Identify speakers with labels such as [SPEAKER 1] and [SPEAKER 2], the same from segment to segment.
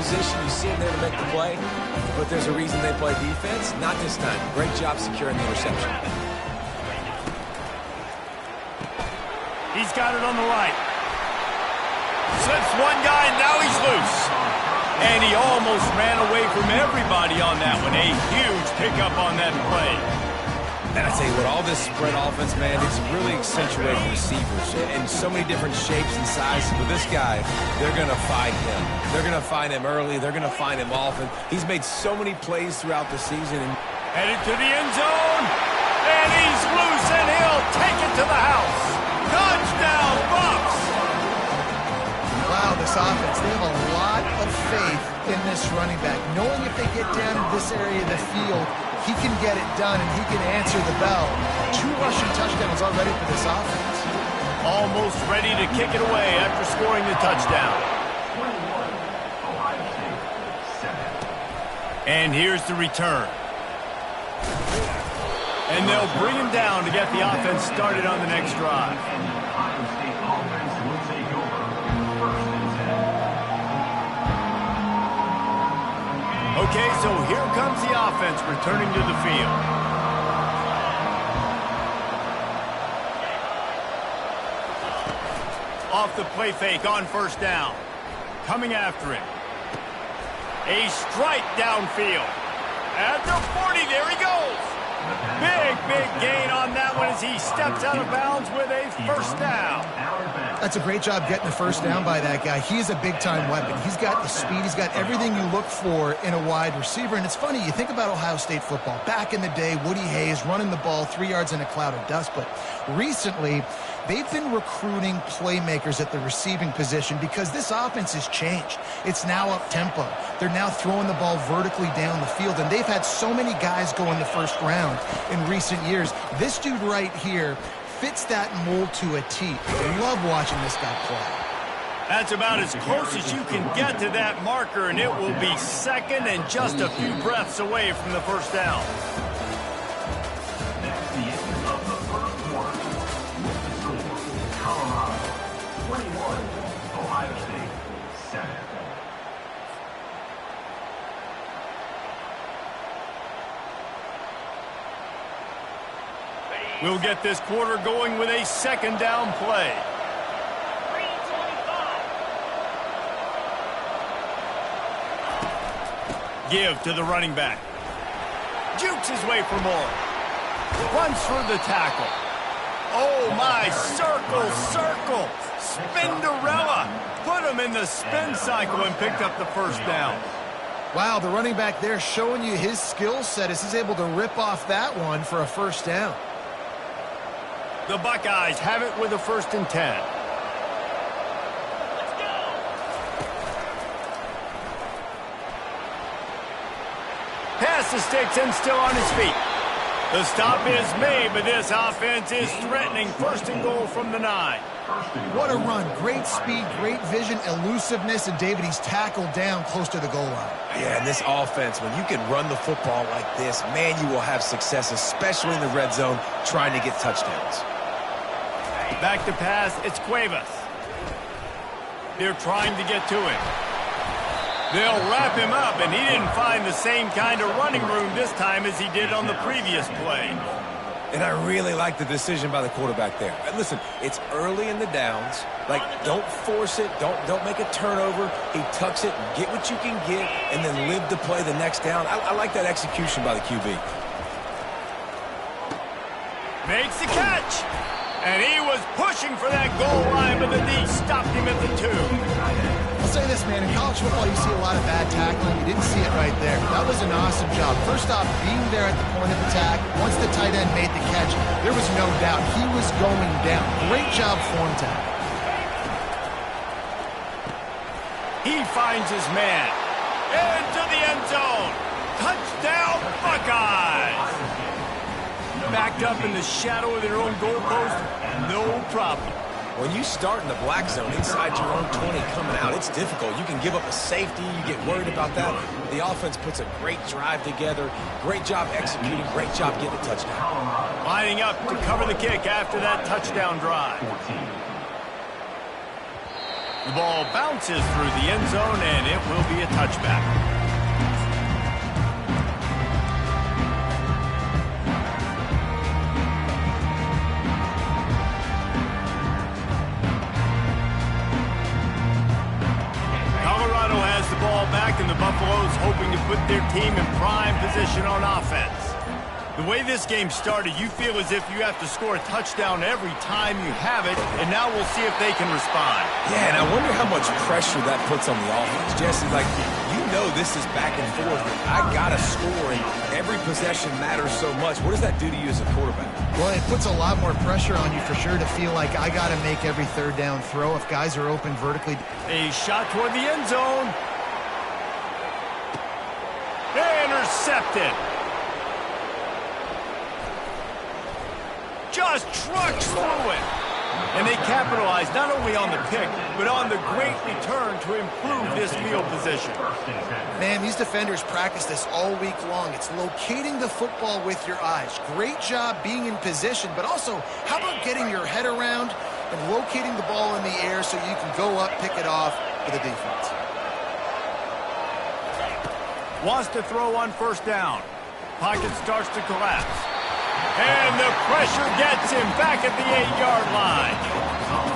[SPEAKER 1] position. You see him there to make the play, but there's a reason they play defense. Not this time. Great job securing the interception.
[SPEAKER 2] He's got it on the right. Slips one guy, and now he's loose. And he almost ran away from everybody on that one. A huge pickup on that play.
[SPEAKER 1] And I tell you what, all this spread offense, man, it's really accentuating receivers in so many different shapes and sizes. But this guy, they're going to find him. They're going to find him early. They're going to find him often. He's made so many plays throughout the season.
[SPEAKER 2] Headed to the end zone. And he's loose, and he'll take it to the house. Touchdown, Bucks!
[SPEAKER 3] Wow, this offense, they have a lot of faith in this running back. Knowing if they get down in this area of the field, he can get it done and he can answer the bell. 2 rushing touchdowns already for this offense.
[SPEAKER 2] Almost ready to kick it away after scoring the touchdown. And here's the return. And they'll bring him down to get the offense started on the next drive. Okay, so here comes the offense returning to the field. Off the play fake on first down. Coming after it. A strike downfield. At the 40, there he goes. Big gain on that one as he steps out of bounds with a first down.
[SPEAKER 3] That's a great job getting the first down by that guy. He is a big-time weapon. He's got the speed. He's got everything you look for in a wide receiver. And it's funny, you think about Ohio State football. Back in the day, Woody Hayes running the ball 3 yards in a cloud of dust. But recently, they've been recruiting playmakers at the receiving position because this offense has changed. It's now up-tempo. They're now throwing the ball vertically down the field, and they've had so many guys go in the first round in recent years. This dude right here fits that mold to a T. I love watching this guy play.
[SPEAKER 2] That's about as close as you can get to that marker, and it will be second and just a few breaths away from the first down.
[SPEAKER 4] That's the end of the first quarter. With the score, Colorado 21, Ohio State 7.
[SPEAKER 2] We'll get this quarter going with a second down play. Give to the running back. Jukes his way for more. Runs through the tackle. Oh my, circle. Spinderella. Put him in the spin cycle and picked up the first down.
[SPEAKER 3] Wow, the running back there showing you his skill set as he's able to rip off that one for a first down.
[SPEAKER 2] The Buckeyes have it with a 1st and 10. Let's go. Pass the sticks and still on his feet. The stop is made, but this offense is threatening 1st and goal from the 9.
[SPEAKER 3] What a run. Great speed, great vision, elusiveness, and David, he's tackled down close to the goal line.
[SPEAKER 1] Yeah, and this offense, when you can run the football like this, man, you will have success, especially in the red zone, trying to get touchdowns.
[SPEAKER 2] Back to pass, it's Cuevas. They're trying to get to him. They'll wrap him up, and he didn't find the same kind of running room this time as he did on the previous play.
[SPEAKER 1] And I really like the decision by the quarterback there. And listen, it's early in the downs. Like, don't force it. Don't make a turnover. He tucks it, get what you can get, and then live to play the next down. I like that execution by the QB.
[SPEAKER 2] Makes the catch. And he was pushing for that goal line, but the D stopped him at the 2.
[SPEAKER 3] I'll say this, man. In college football, you see a lot of bad tackling. You didn't see it right there. That was an awesome job. First off, being there at the point of attack. Once the tight end made the catch, there was no doubt he was going down. Great job form tackle.
[SPEAKER 2] He finds his man. Into the end zone. Touchdown, Buckeyes. Backed up in the shadow of their own goalpost, no problem.
[SPEAKER 1] When you start in the black zone inside your own 20 coming out, it's difficult. You can give up a safety. You get worried about that. The offense puts a great drive together. Great job executing. Great job getting a touchdown.
[SPEAKER 2] Lining up to cover the kick after that touchdown drive. The ball bounces through the end zone, and it will be a touchback. Colorado has the ball back, and the Buffaloes hoping to put their team in prime position on offense. The way this game started, you feel as if you have to score a touchdown every time you have it, and now we'll see if they can respond.
[SPEAKER 1] Yeah, and I wonder how much pressure that puts on the offense. Jesse, like, you know this is back and forth. I got to score, and every possession matters so much. What does that do to you as a quarterback?
[SPEAKER 3] Well, it puts a lot more pressure on you for sure to feel like I got to make every third down throw if guys are open vertically.
[SPEAKER 2] A shot toward the end zone. Intercepted. Just trucks through it. And they capitalize not only on the pick, but on the great return to improve this field position.
[SPEAKER 3] Man, these defenders practice this all week long. It's locating the football with your eyes. Great job being in position, but also, how about getting your head around and locating the ball in the air so you can go up, pick it off for the defense.
[SPEAKER 2] Wants to throw on first down. Pocket starts to collapse. And the pressure gets him back at the 8-yard line.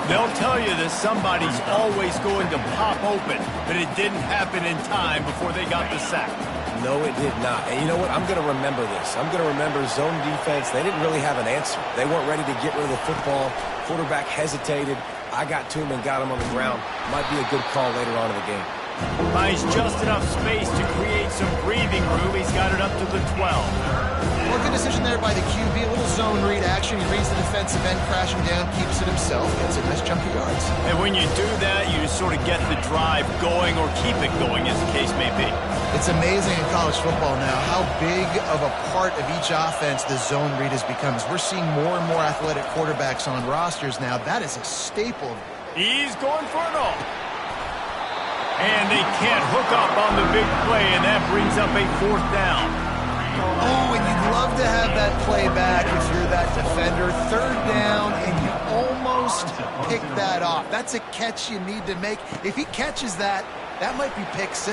[SPEAKER 2] They'll tell you that somebody's always going to pop open, but it didn't happen in time before they got the sack.
[SPEAKER 1] No, it did not. And you know what? I'm going to remember this. I'm going to remember zone defense. They didn't really have an answer. They weren't ready to get rid of the football. Quarterback hesitated. I got to him and got him on the ground. Might be a good call later on in the game.
[SPEAKER 2] Finds just enough space to create some breathing room. He's got it up to the 12.
[SPEAKER 3] Well, good decision there by the QB. A little zone read action. He reads the defensive end crashing down, keeps it himself, gets a nice chunk of yards.
[SPEAKER 2] And when you do that, you just sort of get the drive going or keep it going, as the case may be.
[SPEAKER 3] It's amazing in college football now how big of a part of each offense the zone read has become. As we're seeing more and more athletic quarterbacks on rosters now, that is a staple.
[SPEAKER 2] He's going for it all. And they can't hook up on the big play, and that brings up a fourth down.
[SPEAKER 3] Oh, and you'd love to have that play back if you're that defender. Third down, and you almost pick that off. That's a catch you need to make. If he catches that, that might be pick 6.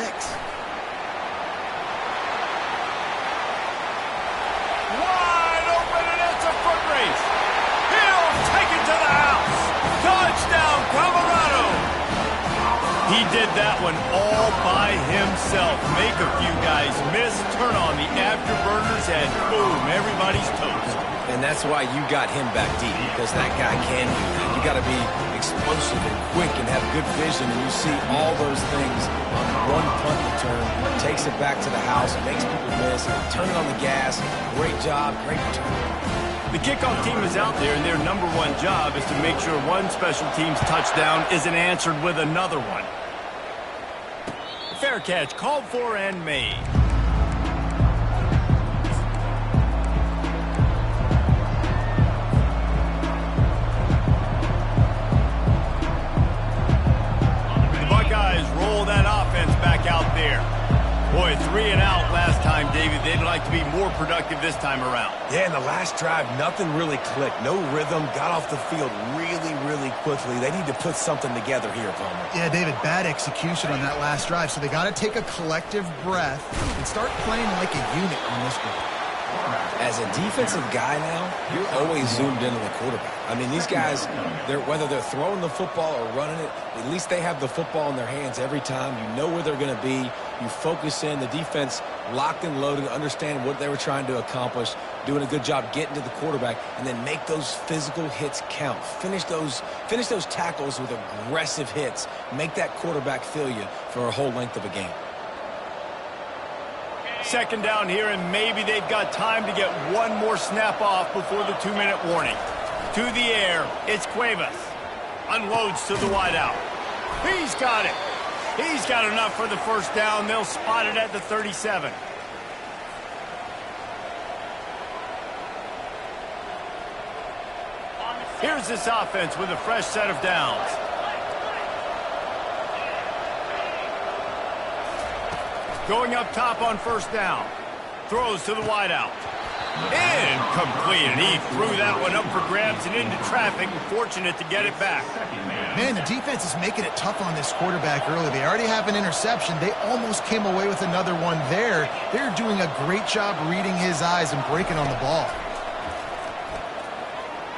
[SPEAKER 2] Wide open, and it's a foot race. He'll take it to the house. Touchdown, Colorado. He did that one all by himself. Make a few guys miss, turn on the afterburners, and boom, everybody's toast.
[SPEAKER 1] And that's why you got him back deep, because that guy can do that. You got to be explosive and quick and have good vision, and you see all those things on one punt return. Takes it back to the house, makes people miss, turning on the gas. Great job, great return.
[SPEAKER 2] The kickoff team is out there, and their number one job is to make sure one special team's touchdown isn't answered with another one. Fair catch, called for and made. The Buckeyes roll that offense back out there. Boy, 3 and out last time, David. They'd like to be more productive this time around.
[SPEAKER 1] Yeah, in the last drive, nothing really clicked. No rhythm, got off the field really, really quickly. They need to put something together here, Palmer.
[SPEAKER 3] Yeah, David, bad execution on that last drive. So they got to take a collective breath and start playing like a unit on this one.
[SPEAKER 1] As a defensive guy now, you're always zoomed into the quarterback. I mean, these guys, whether they're throwing the football or running it, at least they have the football in their hands every time. You know where they're going to be. You focus in. The defense locked and loaded, understand what they were trying to accomplish, doing a good job getting to the quarterback, and then make those physical hits count. Finish those tackles with aggressive hits. Make that quarterback feel you for a whole length of a game.
[SPEAKER 2] Second down here, and maybe they've got time to get one more snap off before the 2-minute warning. To the air, it's Cuevas. Unloads to the wideout. He's got it. He's got enough for the first down. They'll spot it at the 37. Here's this offense with a fresh set of downs. Going up top on first down. throws to the wideout. Incomplete, and he threw that one up for grabs and into traffic. Fortunate to get it back.
[SPEAKER 3] Man, the defense is making it tough on this quarterback early. They already have an interception. They almost came away with another one there. They're doing a great job reading his eyes and breaking on the ball.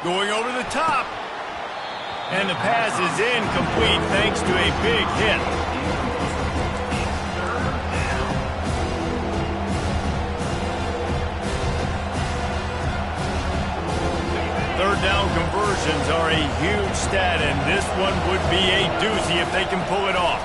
[SPEAKER 2] Going over the top. And the pass is incomplete thanks to a big hit. Third down conversions are a huge stat, and this one would be a doozy if they can pull it off.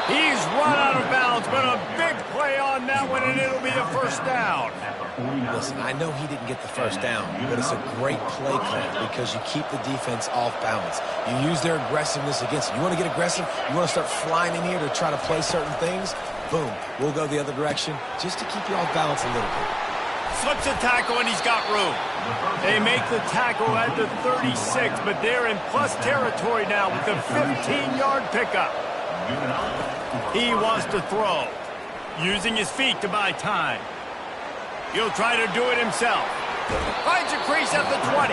[SPEAKER 2] He's run out of bounds, but a big play on that one, and it'll be a first down.
[SPEAKER 1] Listen, I know he didn't get the first down, but it's a great play call because you keep the defense off balance. You use their aggressiveness against them. You want to get aggressive? You want to start flying in here to try to play certain things? Boom, we'll go the other direction just to keep you off balance a little bit.
[SPEAKER 2] Slips a tackle, and he's got room. They make the tackle at the 36, but they're in plus territory now with the 15-yard pickup. He wants to throw, using his feet to buy time. He'll try to do it himself. Finds a crease at the 20.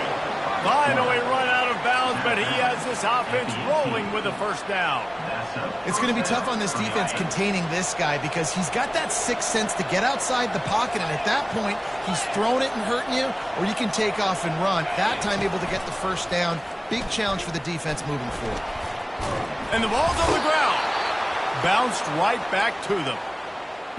[SPEAKER 2] Finally run out of bounds, but he has this offense rolling with a first down.
[SPEAKER 3] It's going to be tough on this defense containing this guy because he's got that sixth sense to get outside the pocket, and at that point, he's throwing it and hurting you, or you can take off and run. That time able to get the first down. Big challenge for the defense moving forward.
[SPEAKER 2] And the ball's on the ground. Bounced right back to them.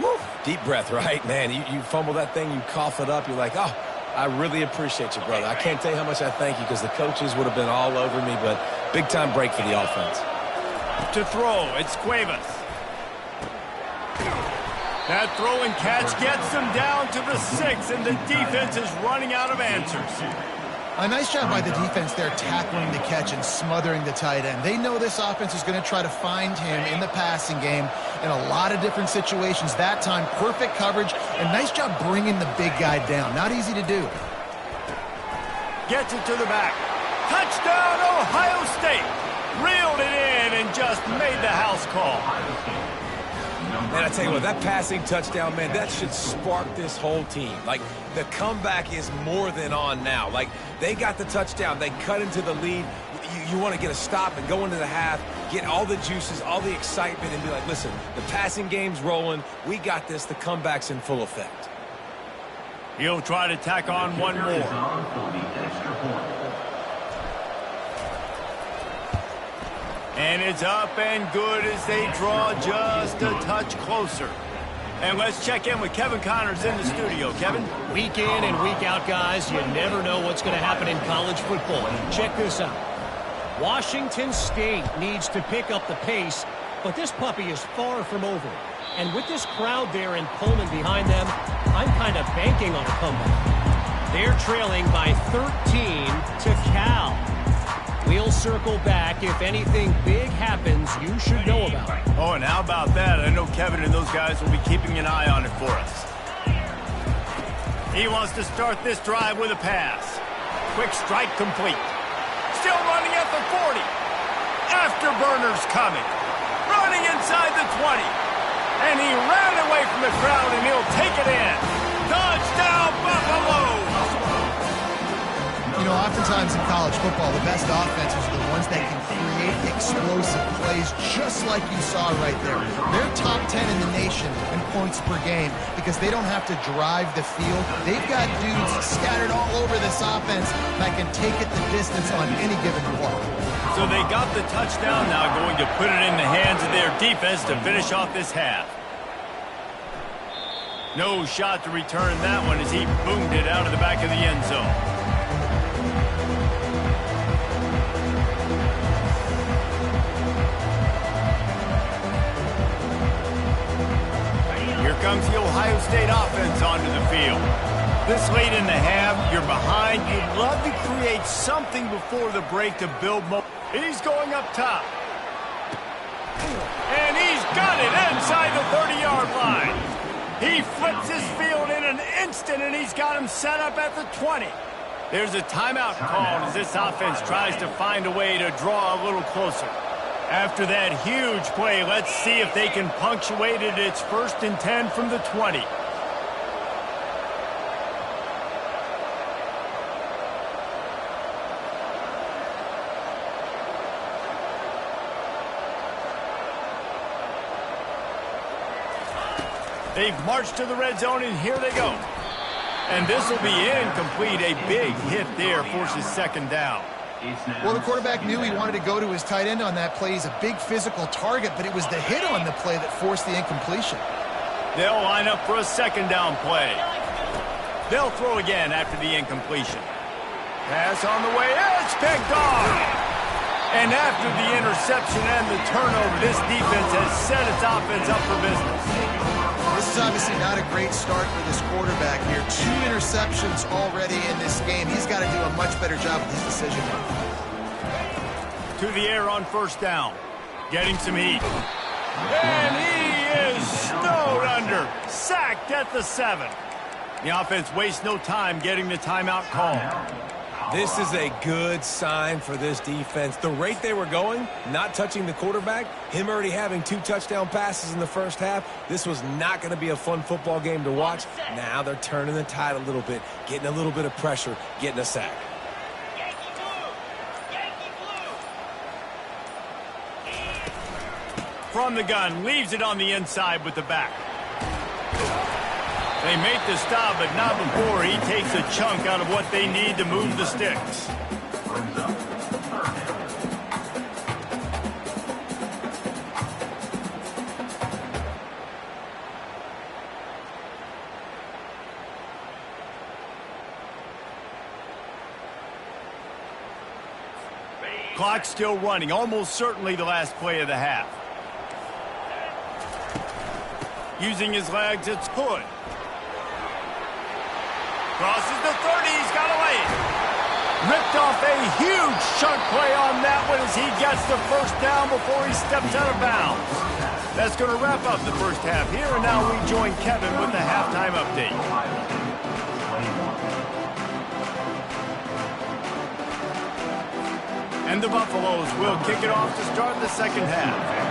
[SPEAKER 1] Woo. Deep breath, right? Man, you fumble that thing, you cough it up, you're like, oh, I really appreciate you, brother. I can't tell you how much I thank you because the coaches would have been all over me, but big-time break for the offense.
[SPEAKER 2] To throw, it's Cuevas. That throw and catch gets them down to the 6, and the defense is running out of answers.
[SPEAKER 3] A nice job by the defense there tackling the catch and smothering the tight end. They know this offense is going to try to find him in the passing game in a lot of different situations. That time, perfect coverage, and nice job bringing the big guy down. Not easy to do.
[SPEAKER 2] Gets it to the back. Touchdown, Ohio State. Reeled it in and just made the house call.
[SPEAKER 1] Man, I tell you what, that passing touchdown, man, that should spark this whole team. Like, the comeback is more than on now. Like, they got the touchdown. They cut into the lead. You want to get a stop and go into the half, get all the juices, all the excitement, and be like, listen, the passing game's rolling. We got this. The comeback's in full effect.
[SPEAKER 2] He'll try to tack on one more. And it's up and good as they draw just a touch closer. And let's check in with Kevin Connors in the studio. Kevin?
[SPEAKER 5] Week in and week out, guys, you never know what's going to happen in college football. Check this out. Washington State needs to pick up the pace, but this puppy is far from over. And with this crowd there in Pullman behind them, I'm kind of banking on a comeback. They're trailing by 13 to Cal. We'll circle back. If anything big happens, you should know about it.
[SPEAKER 2] Oh, and how about that? I know Kevin and those guys will be keeping an eye on it for us. He wants to start this drive with a pass. Quick strike complete. Still running at the 40. Afterburners coming. Running inside the 20. And he ran away from the crowd, and he'll take it in. Touchdown, Buffalo!
[SPEAKER 3] You know, oftentimes in college football, the best offenses are the ones that can create explosive plays just like you saw right there. They're top 10 in the nation in points per game because they don't have to drive the field. They've got dudes scattered all over this offense that can take it the distance on any given play.
[SPEAKER 2] So they got the touchdown, now going to put it in the hands of their defense to finish off this half. No shot to return that one as he boomed it out of the back of the end zone. Here comes the Ohio State offense onto the field. This late in the half, you're behind. You'd love to create something before the break to build momentum. He's going up top. And he's got it inside the 30-yard line. He flips his field in an instant, and he's got him set up at the 20. There's a timeout called as this offense tries to find a way to draw a little closer. After that huge play, let's see if they can punctuate it. It's 1st and 10 from the 20. They've marched to the red zone, and here they go. And this will be incomplete. A big hit there forces 2nd down.
[SPEAKER 3] Well, the quarterback knew he wanted to go to his tight end on that play. He's a big physical target, but it was the hit on the play that forced the incompletion.
[SPEAKER 2] They'll line up for a 2nd down play. They'll throw again after the incompletion. Pass on the way. It's picked off. And after the interception and the turnover, this defense has set its offense up for business.
[SPEAKER 3] This is obviously not a great start for this quarterback here. 2 interceptions already in this game. He's got to do a much better job with his decision making.
[SPEAKER 2] To the air on 1st down. Getting some heat. And he is snowed under. Sacked at the 7. The offense wastes no time getting the timeout call.
[SPEAKER 1] This is a good sign for this defense. The rate they were going, not touching the quarterback, him already having 2 touchdown passes in the first half, this was not going to be a fun football game to watch. Now they're turning the tide a little bit, getting a little bit of pressure, getting a sack.
[SPEAKER 2] From the gun, leaves it on the inside with the back. They make the stop, but not before he takes a chunk out of what they need to move the sticks. Clock still running, almost certainly the last play of the half. Using his legs, it's Hood. Crosses the 30, he's got away. Ripped off a huge chunk play on that one as he gets the 1st down before he steps out of bounds. That's going to wrap up the first half here, and now we join Kevin with the halftime update. And the Buffaloes will kick it off to start the 2nd half.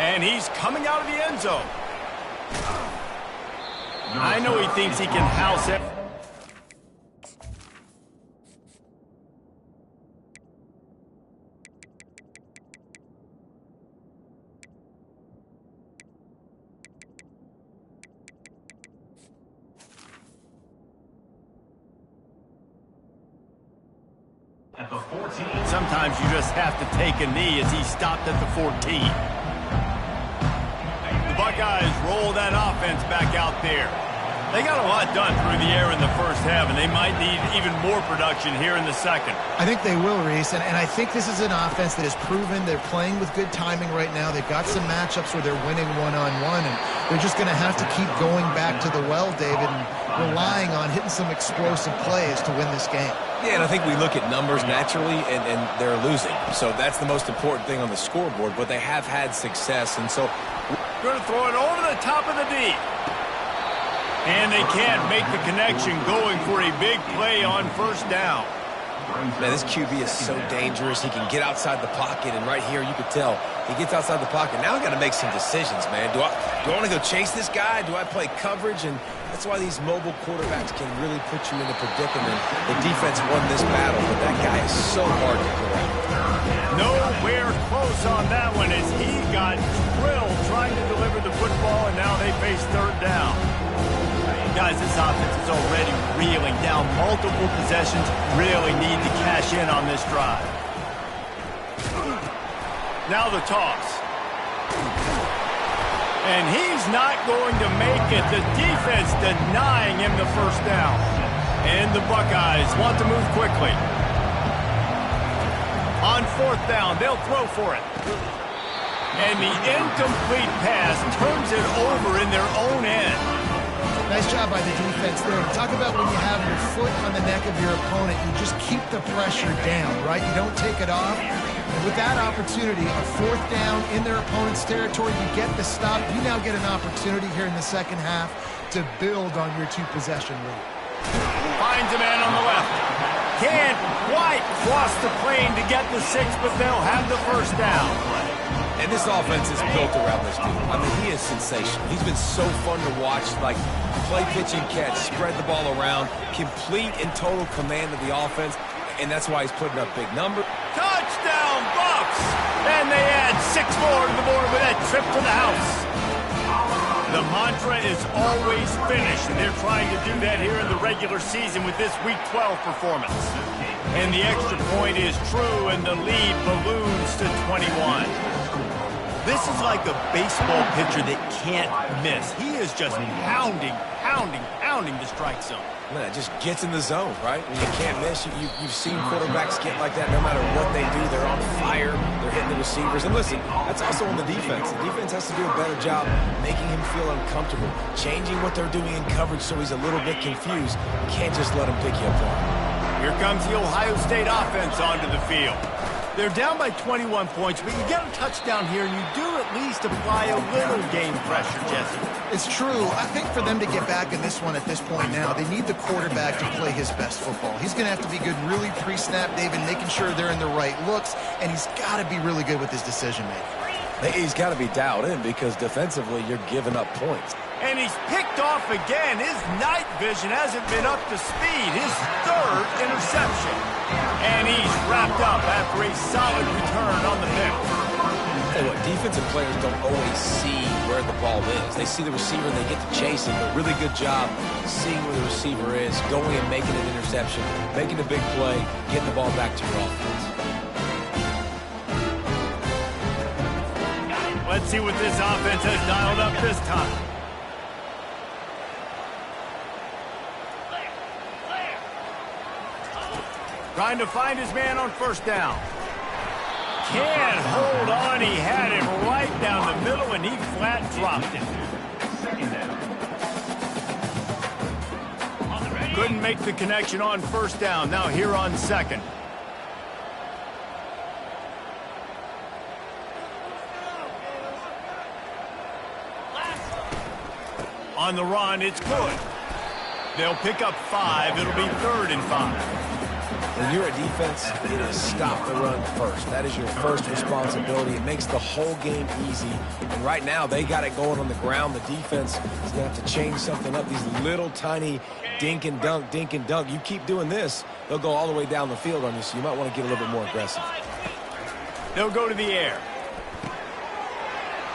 [SPEAKER 2] And he's coming out of the end zone. I know he thinks he can house it.
[SPEAKER 4] At the 14.
[SPEAKER 2] Sometimes you just have to take a knee as he stopped at the 14. Buckeyes roll that offense back out there. They got a lot done through the air in the first half, and they might need even more production here in the second.
[SPEAKER 3] I think they will, Reese, and I think this is an offense that has proven they're playing with good timing right now. They've got some matchups where they're winning one-on-one, and they're just going to have to keep going back to the well, David, and relying on hitting some explosive plays to win this game.
[SPEAKER 1] Yeah, and I think we look at numbers naturally, and they're losing. So that's the most important thing on the scoreboard, but they have had success, and so
[SPEAKER 2] going to throw it over the top of the D. And they can't make the connection going for a big play on 1st down.
[SPEAKER 1] Man, this QB is so dangerous. He can get outside the pocket, and right here you could tell he gets outside the pocket. Now I got to make some decisions, man. Do I want to go chase this guy? Do I play coverage? And that's why these mobile quarterbacks can really put you in a predicament. The defense won this battle, but that guy is so hard to play.
[SPEAKER 2] Nowhere close on that one as he got drilled trying to deliver the football, and now they face 3rd down. Guys, this offense is already reeling down multiple possessions. Really need to cash in on this drive. Now the toss. And he's not going to make it. The defense denying him the 1st down. And the Buckeyes want to move quickly. On 4th down, they'll throw for it. And the incomplete pass turns it over in their own end.
[SPEAKER 3] Nice job by the defense there. Talk about when you have your foot on the neck of your opponent, you just keep the pressure down, right? You don't take it off. And with that opportunity, a 4th down in their opponent's territory, you get the stop. You now get an opportunity here in the second half to build on your 2-possession lead.
[SPEAKER 2] Finds a man on the left. Can't quite cross the plane to get the 6, but they'll have the first down.
[SPEAKER 1] And this offense is built around this dude. I mean, he is sensational. He's been so fun to watch, like play, pitch, and catch, spread the ball around, complete and total command of the offense, and that's why he's putting up big numbers.
[SPEAKER 2] Touchdown, Bucks! And they add 6 more to the board with that trip to the house. The mantra is always finish, and they're trying to do that here in the regular season with this Week 12 performance. And the extra point is true, and the lead balloons to 21. This is like a baseball pitcher that can't miss. He is just pounding the strike zone.
[SPEAKER 1] Man, it just gets in the zone, right? When you can't miss, you've seen quarterbacks get like that no matter what they do. They're on fire. They're hitting the receivers. And listen, that's also on the defense. The defense has to do a better job making him feel uncomfortable, changing what they're doing in coverage so he's a little bit confused. You can't just let him pick you apart.
[SPEAKER 2] Here comes the Ohio State offense onto the field. They're down by 21 points, but you get a touchdown here, and you do at least apply a little game pressure, Jesse.
[SPEAKER 3] It's true. I think for them to get back in this one at this point now, they need the quarterback to play his best football. He's going to have to be good really pre-snap, David, making sure they're in the right looks, and he's got to be really good with his decision-making.
[SPEAKER 1] He's got to be dialed in because defensively you're giving up points.
[SPEAKER 2] And he's picked off again. His night vision hasn't been up to speed. His 3rd interception. And he's wrapped up after a solid return on the pick.
[SPEAKER 1] Tell you what, defensive players don't always see where the ball is. They see the receiver and they get to chase him, but really good job seeing where the receiver is, going and making an interception, making a big play, getting the ball back to your offense.
[SPEAKER 2] Let's see what this offense has dialed up this time. Trying to find his man on first down. Can't hold on. He had it right down the middle, and he flat dropped it. Couldn't make the connection on first down. Now here on second. On the run, it's good. They'll pick up 5. It'll be 3rd and 5.
[SPEAKER 1] When you're a defense, it is stop the run first. That is your first responsibility. It makes the whole game easy. And right now, they got it going on the ground. The defense is going to have to change something up. These little tiny dink and dunk, dink and dunk. You keep doing this, they'll go all the way down the field on you, so you might want to get a little bit more aggressive.
[SPEAKER 2] They'll go to the air.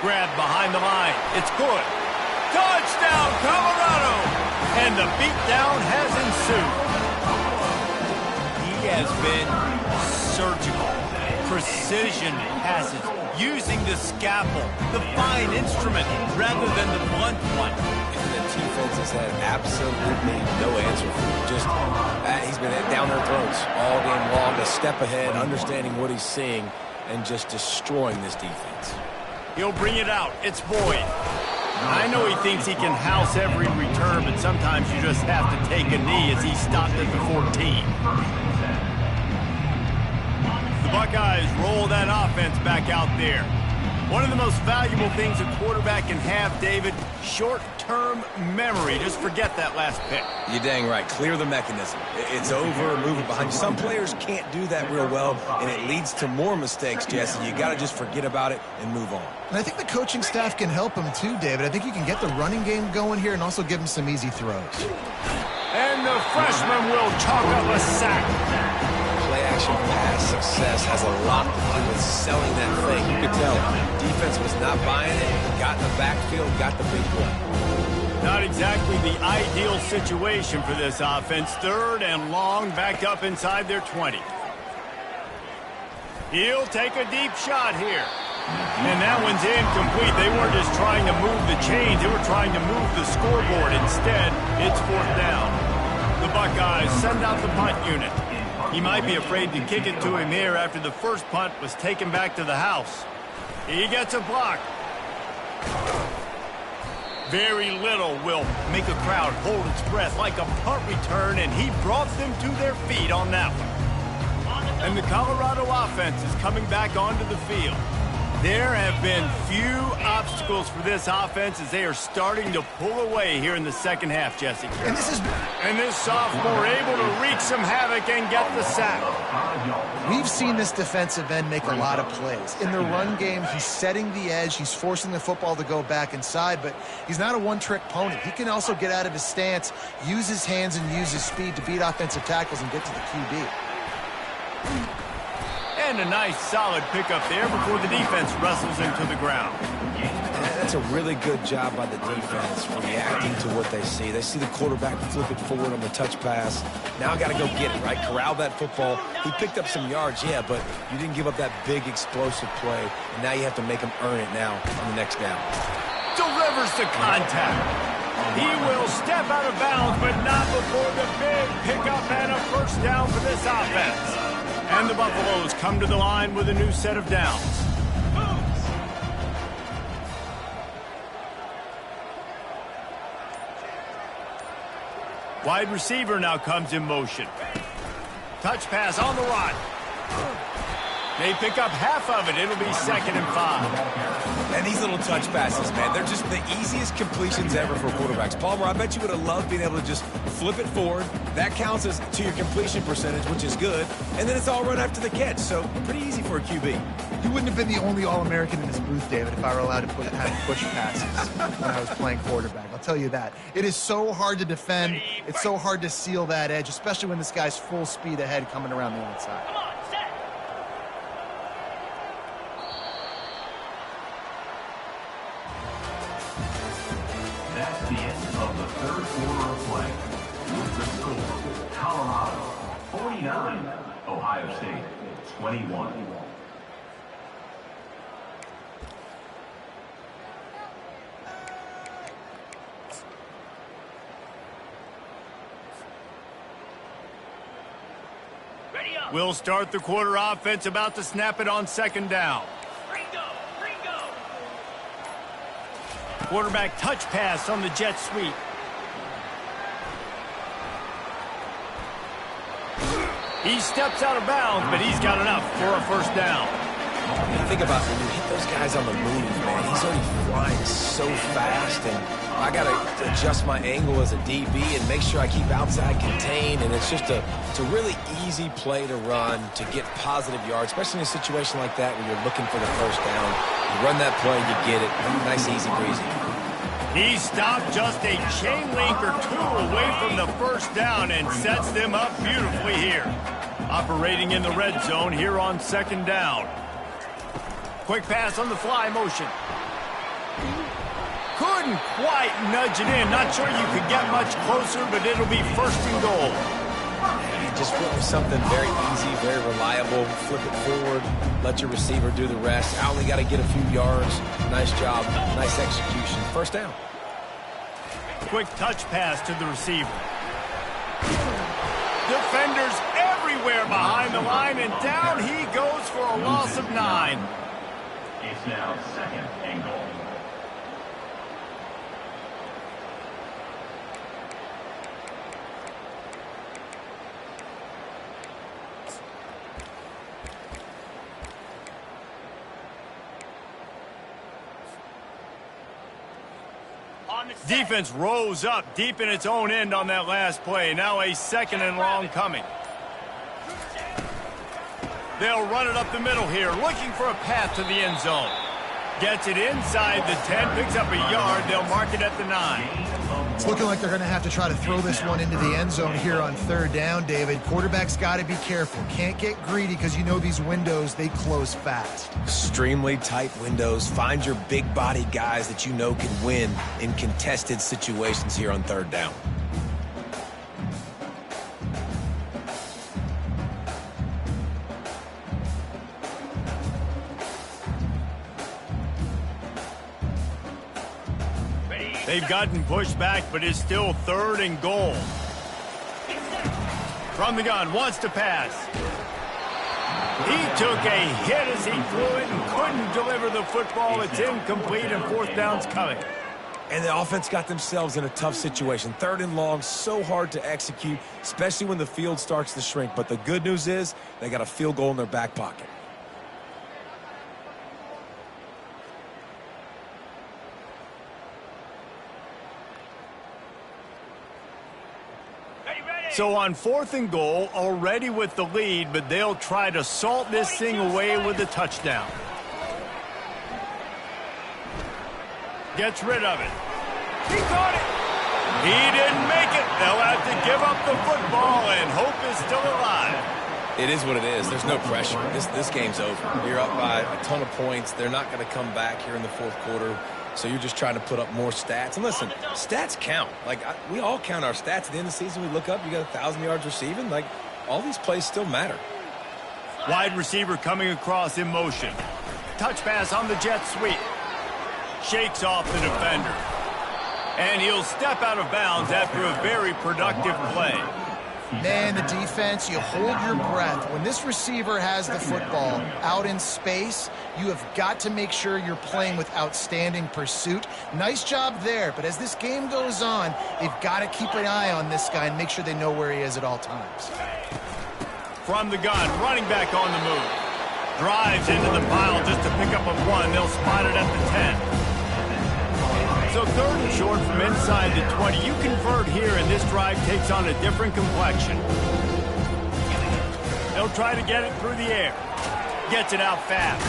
[SPEAKER 2] Grab behind the line. It's good. Touchdown, Colorado! And the beatdown has ensued. He has been surgical. Precision passes, using the scalpel, the fine instrument, rather than the blunt one.
[SPEAKER 1] And the defense has had absolutely no answer for him. Just, he's been down their throats all game long, a step ahead, understanding what he's seeing, and just destroying this defense.
[SPEAKER 2] He'll bring it out. It's Boyd. I know he thinks he can house every return, but sometimes you just have to take a knee as he stopped at the 14. The Buckeyes roll that offense back out there. One of the most valuable things a quarterback can have, David, short-term memory. Just forget that last pick.
[SPEAKER 1] You're dang right. Clear the mechanism. It's over, move it behind you. Some players can't do that real well, and it leads to more mistakes, Jesse. You got to just forget about it and move on.
[SPEAKER 3] And I think the coaching staff can help him too, David. I think you can get the running game going here and also give him some easy throws.
[SPEAKER 2] And the freshman will chalk up a sack.
[SPEAKER 1] Play-action pass success has a lot to do with selling that thing. You could tell defense was not buying it, got in the backfield, got the big play.
[SPEAKER 2] Not exactly the ideal situation for this offense. 3rd and long, backed up inside their 20. He'll take a deep shot here. And that one's incomplete. They weren't just trying to move the chains. They were trying to move the scoreboard. Instead, it's 4th down. The Buckeyes send out the punt unit. He might be afraid to kick it to him here after the first punt was taken back to the house. He gets a block. Very little will make a crowd hold its breath like a punt return, and he brought them to their feet on that one. And the Colorado offense is coming back onto the field. There have been few obstacles for this offense as they are starting to pull away here in the second half, Jesse. And this sophomore able to wreak some havoc and get the sack.
[SPEAKER 3] We've seen this defensive end make a lot of plays. In the run game, he's setting the edge. He's forcing the football to go back inside, but he's not a one-trick pony. He can also get out of his stance, use his hands, and use his speed to beat offensive tackles and get to the QB.
[SPEAKER 2] And a nice solid pickup there before the defense wrestles into the ground.
[SPEAKER 1] That's a really good job by the defense reacting to what they see. They see the quarterback flip it forward on the touch pass. Now I got to go get it, right? Corral that football. He picked up some yards, yeah, but you didn't give up that big explosive play, and now you have to make him earn it now on the next down.
[SPEAKER 2] Delivers the contact. He will step out of bounds, but not before the big pickup and a first down for this offense. And the Buffaloes come to the line with a new set of downs. Wide receiver now comes in motion. Touch pass on the run. They pick up half of it. It'll be 2nd and 5.
[SPEAKER 1] And these little touch passes, man, they're just the easiest completions ever for quarterbacks. Palmer, I bet you would have loved being able to just flip it forward. That counts as to your completion percentage, which is good. And then it's all run after the catch, so pretty easy for a QB.
[SPEAKER 3] He wouldn't have been the only All-American in his booth, David, if I were allowed to have push passes when I was playing quarterback. I'll tell you that. It is so hard to defend. It's so hard to seal that edge, especially when this guy's full speed ahead coming around the outside.
[SPEAKER 4] Come on, set. That's the end of the third quarter of play. With the score, Colorado 49, Ohio State 21.
[SPEAKER 2] We'll start the quarter offense, about to snap it on 2nd down.
[SPEAKER 4] Ringo.
[SPEAKER 2] Quarterback touch pass on the jet sweep. He steps out of bounds, but he's got enough for a first down.
[SPEAKER 1] You think about when you hit those guys on the move, man, he's already flying so fast, and I got to adjust my angle as a DB and make sure I keep outside contained, and it's just a really easy play to run to get positive yards, especially in a situation like that where you're looking for the first down. You run that play, you get it. Nice, easy breezy.
[SPEAKER 2] He stopped just a chain link or two away from the first down and sets them up beautifully here. Operating in the red zone here on 2nd down. Quick pass on the fly motion. Couldn't quite nudge it in. Not sure you could get much closer, but it'll be 1st and goal.
[SPEAKER 1] Just went with something very easy, very reliable. Flip it forward, let your receiver do the rest. I only got to get a few yards. Nice job, nice execution. First down.
[SPEAKER 2] Quick touch pass to the receiver. Defenders everywhere behind the line, and down he goes for a loss of 9.
[SPEAKER 4] It's now 2nd and goal.
[SPEAKER 2] Defense rose up deep in its own end on that last play. Now a 2nd and long coming. They'll run it up the middle here, looking for a path to the end zone. Gets it inside the 10, picks up a yard. They'll mark it at the 9.
[SPEAKER 3] It's looking like they're going to have to try to throw this one into the end zone here on 3rd down, David. Quarterback's got to be careful. Can't get greedy because you know these windows, they close fast.
[SPEAKER 1] Extremely tight windows. Find your big body guys that you know can win in contested situations here on 3rd down.
[SPEAKER 2] They've gotten pushed back, but it's still 3rd and goal. From the gun, wants to pass. He took a hit as he threw it and couldn't deliver the football. It's incomplete, and 4th down's coming.
[SPEAKER 1] And the offense got themselves in a tough situation. 3rd and long, so hard to execute, especially when the field starts to shrink. But the good news is they got a field goal in their back pocket.
[SPEAKER 2] So on 4th and goal, already with the lead, but they'll try to salt this thing away with a touchdown. Gets rid of it. He caught it. He didn't make it. They'll have to give up the football, and hope is still alive.
[SPEAKER 1] It is what it is. There's no pressure. This game's over. You're up by a ton of points. They're not going to come back here in the 4th quarter. So you're just trying to put up more stats. And listen, stats count. Like, we all count our stats. At the end of the season, we look up, you got 1,000 yards receiving. Like, all these plays still matter.
[SPEAKER 2] Wide receiver coming across in motion. Touch pass on the jet sweep. Shakes off the defender. And he'll step out of bounds after a very productive play.
[SPEAKER 3] Man, the defense, you hold your breath. When this receiver has the football out in space, you have got to make sure you're playing with outstanding pursuit. Nice job there, but as this game goes on, they've got to keep an eye on this guy and make sure they know where he is at all times.
[SPEAKER 2] From the gun, running back on the move. Drives into the pile just to pick up a 1. They'll spot it at the 10. So 3rd and short from inside the 20. You convert here, and this drive takes on a different complexion. They'll try to get it through the air. Gets it out fast.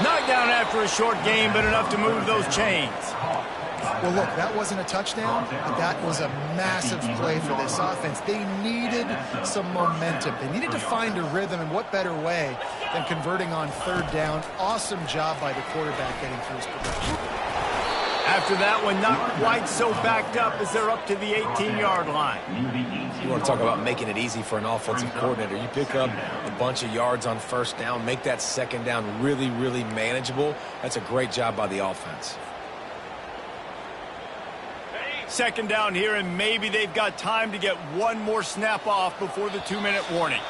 [SPEAKER 2] Knocked down after a short game, but enough to move those chains.
[SPEAKER 3] Well, look, that wasn't a touchdown, but that was a massive play for this offense. They needed some momentum. They needed to find a rhythm, and what better way than converting on 3rd down. Awesome job by the quarterback getting through his progression.
[SPEAKER 2] After that one, not quite so backed up as they're up to the 18-yard line.
[SPEAKER 1] You want to talk about making it easy for an offensive coordinator. You pick up a bunch of yards on 1st down, make that 2nd down really, really manageable. That's a great job by the offense.
[SPEAKER 2] 2nd down here, and maybe they've got time to get one more snap off before the 2-minute warning.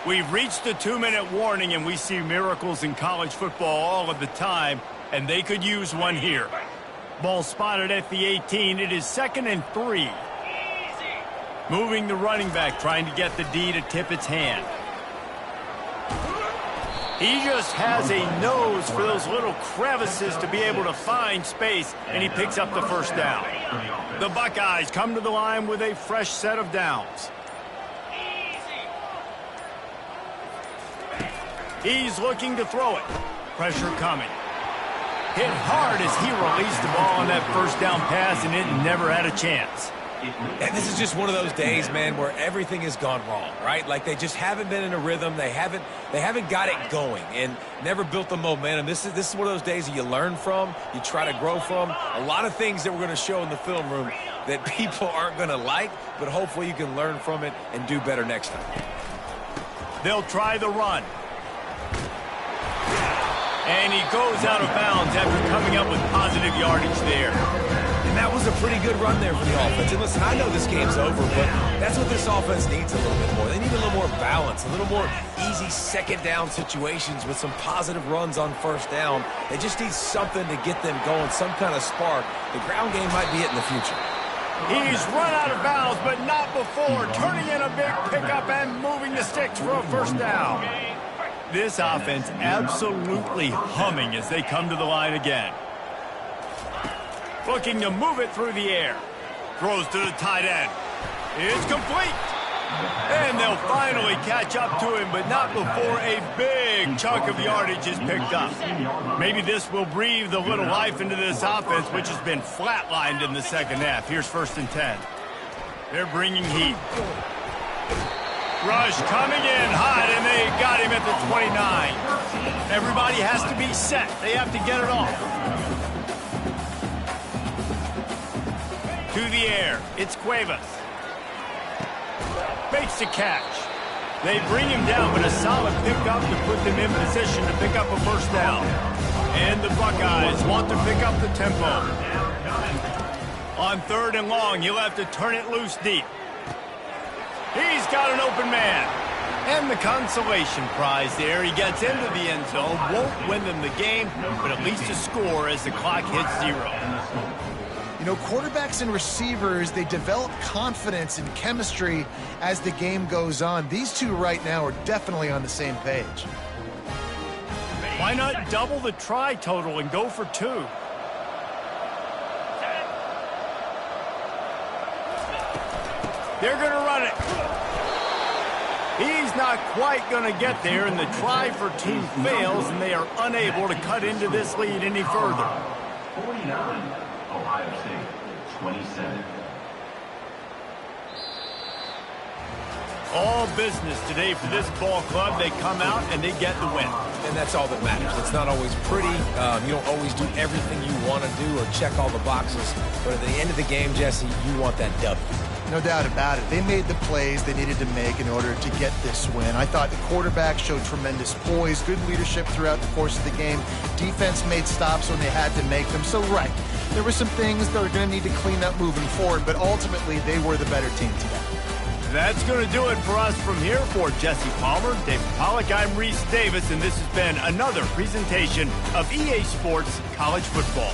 [SPEAKER 2] We've reached the 2-minute warning, and we see miracles in college football all of the time, and they could use one here. Ball spotted at the 18. It is 2nd and 3. Moving the running back, trying to get the D to tip its hand. He just has a nose for those little crevices to be able to find space, and he picks up the 1st down. The Buckeyes come to the line with a fresh set of downs. He's looking to throw it. Pressure coming. Hit hard as he released the ball on that 1st down pass, and it never had a chance.
[SPEAKER 1] And this is just one of those days, man, where everything has gone wrong, right? Like, they just haven't been in a rhythm. They haven't got it going and never built the momentum. This is one of those days that you learn from, you try to grow from. A lot of things that we're going to show in the film room that people aren't going to like, but hopefully you can learn from it and do better next time.
[SPEAKER 2] They'll try the run. And he goes out of bounds after coming up with positive yardage there.
[SPEAKER 1] And that was a pretty good run there for the offense. And listen, I know this game's over, but that's what this offense needs a little bit more. They need a little more balance, a little more easy 2nd down situations with some positive runs on 1st down. They just need something to get them going, some kind of spark. The ground game might be it in the future.
[SPEAKER 2] He's run out of bounds, but not before. Turning in a big pickup and moving the sticks for a 1st down. This offense absolutely humming as they come to the line again. Looking to move it through the air. Throws to the tight end. It's complete. And they'll finally catch up to him, but not before a big chunk of yardage is picked up. Maybe this will breathe a little life into this offense, which has been flatlined in the 2nd half. Here's 1st and 10. They're bringing heat. Rush coming in hot, and they got him at the 29. Everybody has to be set. They have to get it off. To the air. It's Cuevas. Makes the catch. They bring him down, but a solid pickup to put them in position to pick up a 1st down. And the Buckeyes want to pick up the tempo. On 3rd and long, he'll have to turn it loose deep. He's got an open man. And the consolation prize there. He gets into the end zone. Won't win them the game, but at least a score as the clock hits 0.
[SPEAKER 3] You know, quarterbacks and receivers, they develop confidence and chemistry as the game goes on. These two right now are definitely on the same page.
[SPEAKER 2] Why not double the try total and go for 2? They're going to run it. He's not quite going to get there, and the try for two fails, and they are unable to cut into this lead any further.
[SPEAKER 4] 49, Ohio State, 27.
[SPEAKER 2] All business today for this ball club. They come out and they get the win.
[SPEAKER 1] And that's all that matters. It's not always pretty. You don't always do everything you want to do or check all the boxes. But at the end of the game, Jesse, you want that W.
[SPEAKER 3] No doubt about it. They made the plays they needed to make in order to get this win. I thought the quarterback showed tremendous poise, good leadership throughout the course of the game. Defense made stops when they had to make them. So, right, there were some things that are going to need to clean up moving forward, but ultimately they were the better team today.
[SPEAKER 2] That's going to do it for us from here. For Jesse Palmer, David Pollack, I'm Reese Davis, and this has been another presentation of EA Sports College Football.